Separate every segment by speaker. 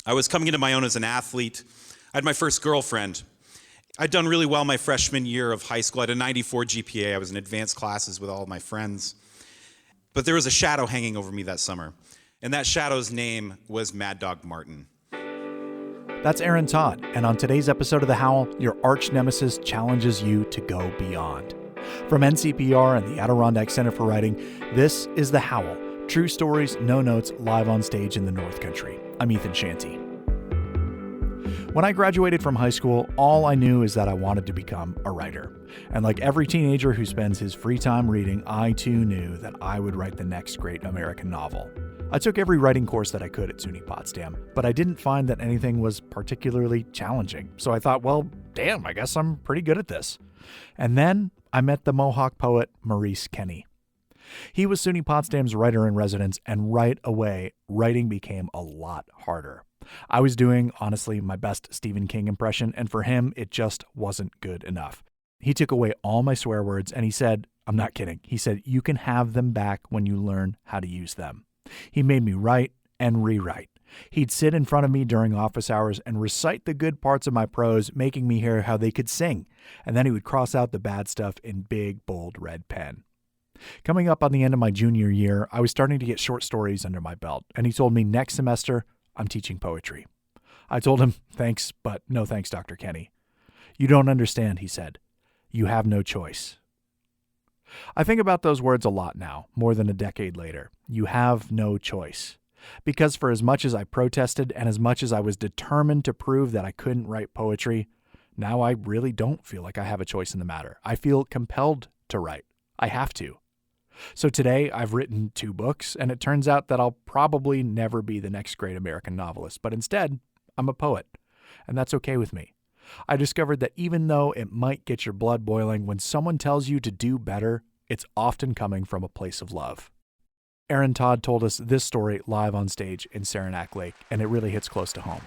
Speaker 1: I was coming into my own as an athlete. I had my first girlfriend. I'd done really well my freshman year of high school. I had a 94 GPA. I was in advanced classes with all of my friends. But there was a shadow hanging over me that summer, and that shadow's name was Mad Dog Martin.
Speaker 2: That's Aaron Todd, and on today's episode of The Howl, your arch nemesis challenges you to go beyond. From NCPR and the Adirondack Center for Writing, this is The Howl, true stories, no notes, live on stage in the North Country. I'm Ethan Shanty. When I graduated from high school, all I knew is that I wanted to become a writer. And like every teenager who spends his free time reading, I too knew that I would write the next great American novel. I took every writing course that I could at SUNY Potsdam, but I didn't find that anything was particularly challenging. So I thought, well, damn, I guess I'm pretty good at this. And then I met the Mohawk poet Maurice Kenny. He was SUNY Potsdam's writer-in-residence, and right away, writing became a lot harder. I was doing, honestly, my best Stephen King impression, and for him, it just wasn't good enough. He took away all my swear words, and he said, I'm not kidding, he said, you can have them back when you learn how to use them. He made me write and rewrite. He'd sit in front of me during office hours and recite the good parts of my prose, making me hear how they could sing, and then he would cross out the bad stuff in big, bold red pen. Coming up on the end of my junior year, I was starting to get short stories under my belt, and he told me next semester, I'm teaching poetry. I told him, thanks, but no thanks, Dr. Kenny. You don't understand, he said. You have no choice. I think about those words a lot now, more than a decade later. You have no choice. Because for as much as I protested and as much as I was determined to prove that I couldn't write poetry, now I really don't feel like I have a choice in the matter. I feel compelled to write. I have to. So today I've written 2 books, and it turns out that I'll probably never be the next great American novelist, but instead, I'm a poet, and that's okay with me. I discovered that even though it might get your blood boiling, when someone tells you to do better, it's often coming from a place of love. Aaron Todd told us this story live on stage in Saranac Lake, and it really hits close to home.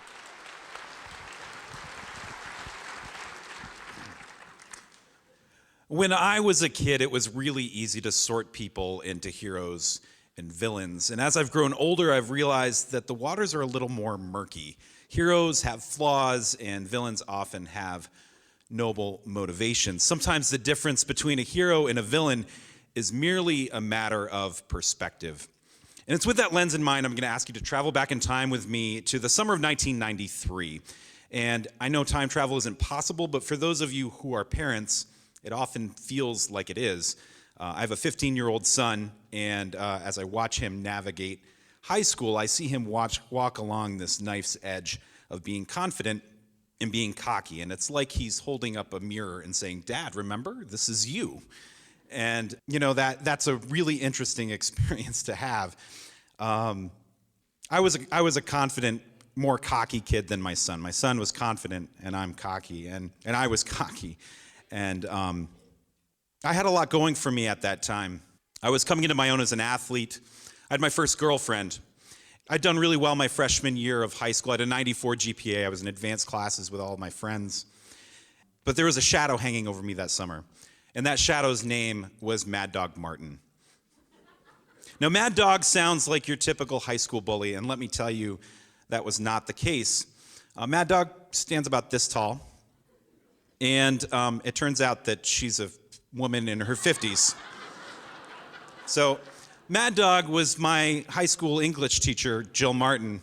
Speaker 1: When I was a kid, it was really easy to sort people into heroes and villains. And as I've grown older, I've realized that the waters are a little more murky. Heroes have flaws, and villains often have noble motivations. Sometimes the difference between a hero and a villain is merely a matter of perspective. And it's with that lens in mind, I'm going to ask you to travel back in time with me to the summer of 1993. And I know time travel isn't possible, but for those of you who are parents, it often feels like it is. I have a 15-year-old son, and as I watch him navigate high school, I see him walk along this knife's edge of being confident and being cocky. And it's like he's holding up a mirror and saying, Dad, remember, this is you. And, you know, that's a really interesting experience to have. I was a confident, more cocky kid than my son. My son was confident, and I'm cocky, and I was cocky. And I had a lot going for me at that time. I was coming into my own as an athlete. I had my first girlfriend. I'd done really well my freshman year of high school. I had a 94 GPA. I was in advanced classes with all of my friends. But there was a shadow hanging over me that summer, and that shadow's name was Mad Dog Martin. Now, Mad Dog sounds like your typical high school bully, and let me tell you, that was not the case. Mad Dog stands about this tall. And it turns out that she's a woman in her 50s. So Mad Dog was my high school English teacher, Jill Martin.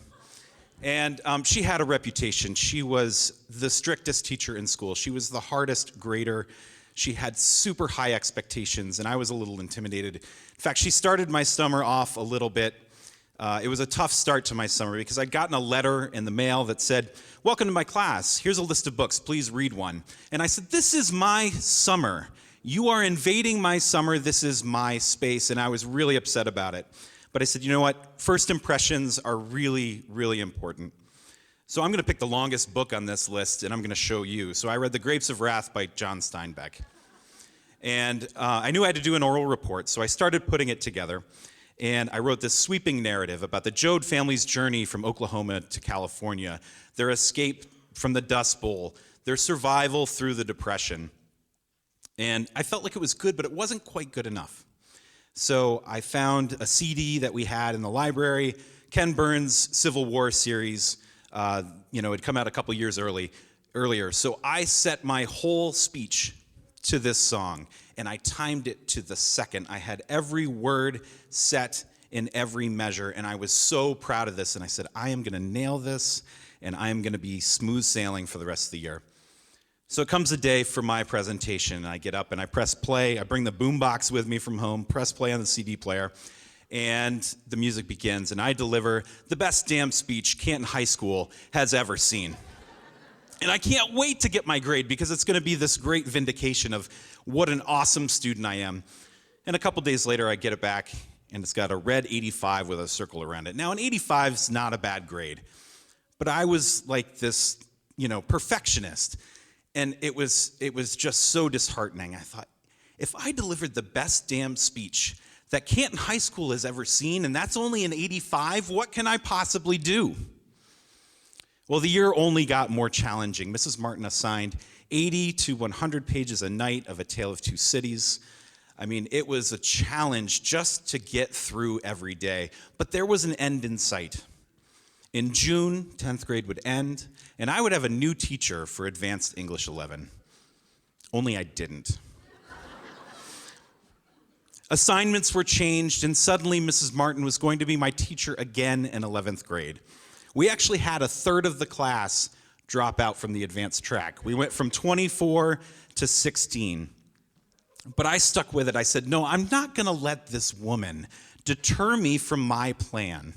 Speaker 1: And she had a reputation. She was the strictest teacher in school. She was the hardest grader. She had super high expectations, and I was a little intimidated. In fact, she started my summer off a little bit. It was a tough start to my summer because I'd gotten a letter in the mail that said, welcome to my class. Here's a list of books. Please read one. And I said, this is my summer. You are invading my summer. This is my space. And I was really upset about it. But I said, you know what? First impressions are really, really important. So I'm going to pick the longest book on this list, and I'm going to show you. So I read The Grapes of Wrath by John Steinbeck. And I knew I had to do an oral report, so I started putting it together. And I wrote this sweeping narrative about the Joad family's journey from Oklahoma to California, their escape from the Dust Bowl, their survival through the Depression. And I felt like it was good, but it wasn't quite good enough. So I found a CD that we had in the library, Ken Burns' Civil War series, It'd come out a couple years earlier. So I set my whole speech to this song, and I timed it to the second. I had every word set in every measure, and I was so proud of this. And I said, I am going to nail this, and I am going to be smooth sailing for the rest of the year. So it comes a day for my presentation, and I get up and I press play. I bring the boombox with me from home, press play on the CD player, and the music begins, and I deliver the best damn speech Canton High School has ever seen. And I can't wait to get my grade because it's going to be this great vindication of what an awesome student I am. And a couple days later, I get it back, and it's got a red 85 with a circle around it. Now, an 85 is not a bad grade, but I was like this, perfectionist. And it was just so disheartening. I thought, if I delivered the best damn speech that Canton High School has ever seen, and that's only an 85, what can I possibly do? Well, the year only got more challenging. Mrs. Martin assigned 80 to 100 pages a night of A Tale of Two Cities. I mean, it was a challenge just to get through every day. But there was an end in sight. In June, 10th grade would end, and I would have a new teacher for Advanced English 11. Only I didn't. Assignments were changed, and suddenly Mrs. Martin was going to be my teacher again in 11th grade. We actually had a third of the class drop out from the advanced track. We went from 24 to 16. But I stuck with it. I said, no, I'm not going to let this woman deter me from my plan.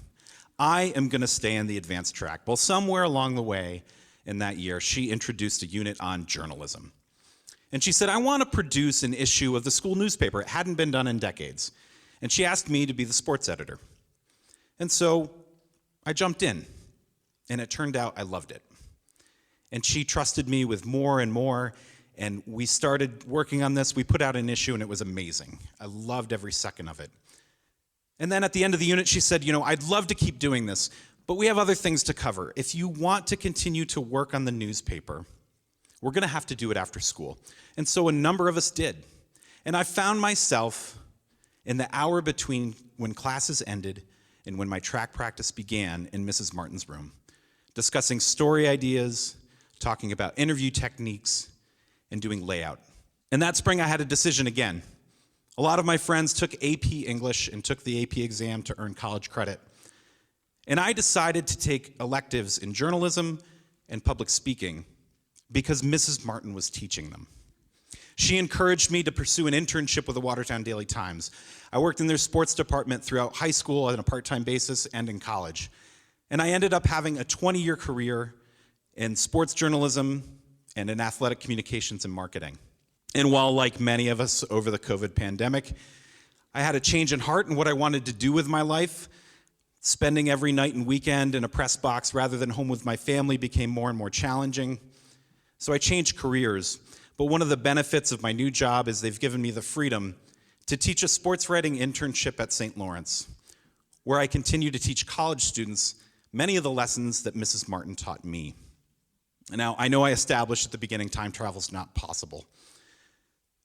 Speaker 1: I am going to stay in the advanced track. Well, somewhere along the way in that year, she introduced a unit on journalism. And she said, I want to produce an issue of the school newspaper. It hadn't been done in decades. And she asked me to be the sports editor. And so I jumped in. And it turned out I loved it. And she trusted me with more and more. And we started working on this. We put out an issue, and it was amazing. I loved every second of it. And then at the end of the unit, she said, I'd love to keep doing this, but we have other things to cover. If you want to continue to work on the newspaper, we're going to have to do it after school. And so a number of us did. And I found myself in the hour between when classes ended and when my track practice began in Mrs. Martin's room, discussing story ideas, talking about interview techniques, and doing layout. And that spring, I had a decision again. A lot of my friends took AP English and took the AP exam to earn college credit. And I decided to take electives in journalism and public speaking because Mrs. Martin was teaching them. She encouraged me to pursue an internship with the Watertown Daily Times. I worked in their sports department throughout high school on a part-time basis and in college. And I ended up having a 20-year career in sports journalism and in athletic communications and marketing. And while, like many of us over the COVID pandemic, I had a change in heart in what I wanted to do with my life, spending every night and weekend in a press box rather than home with my family became more and more challenging. So I changed careers. But one of the benefits of my new job is they've given me the freedom to teach a sports writing internship at St. Lawrence, where I continue to teach college students many of the lessons that Mrs. Martin taught me. Now, I know I established at the beginning time travel is not possible.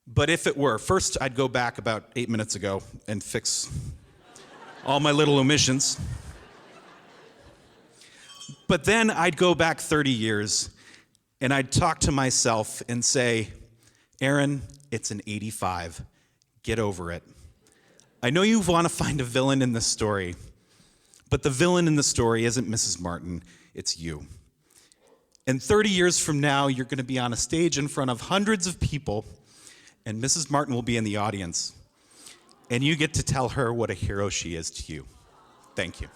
Speaker 1: But if it were, first I'd go back about 8 minutes ago and fix all my little omissions. But then I'd go back 30 years and I'd talk to myself and say, Aaron, it's an 85. Get over it. I know you want to find a villain in this story, but the villain in the story isn't Mrs. Martin, it's you. And 30 years from now, you're going to be on a stage in front of hundreds of people, and Mrs. Martin will be in the audience. And you get to tell her what a hero she is to you. Thank you.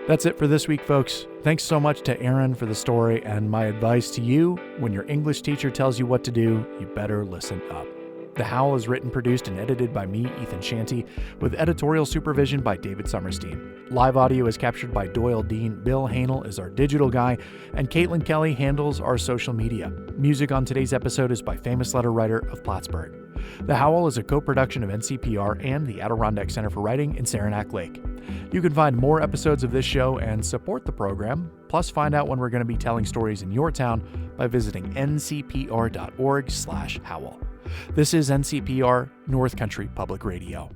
Speaker 2: That's it for this week, folks. Thanks so much to Aaron for the story, and my advice to you, when your English teacher tells you what to do, you better listen up. The Howl is written, produced, and edited by me, Ethan Shanty, with editorial supervision by David Summerstein. Live audio is captured by Doyle Dean, Bill Hanel is our digital guy, and Caitlin Kelly handles our social media. Music on today's episode is by famous letter writer of Plattsburgh. The Howl is a co-production of NCPR and the Adirondack Center for Writing in Saranac Lake. You can find more episodes of this show and support the program, plus find out when we're going to be telling stories in your town by visiting ncpr.org/howl. This is NCPR North Country Public Radio.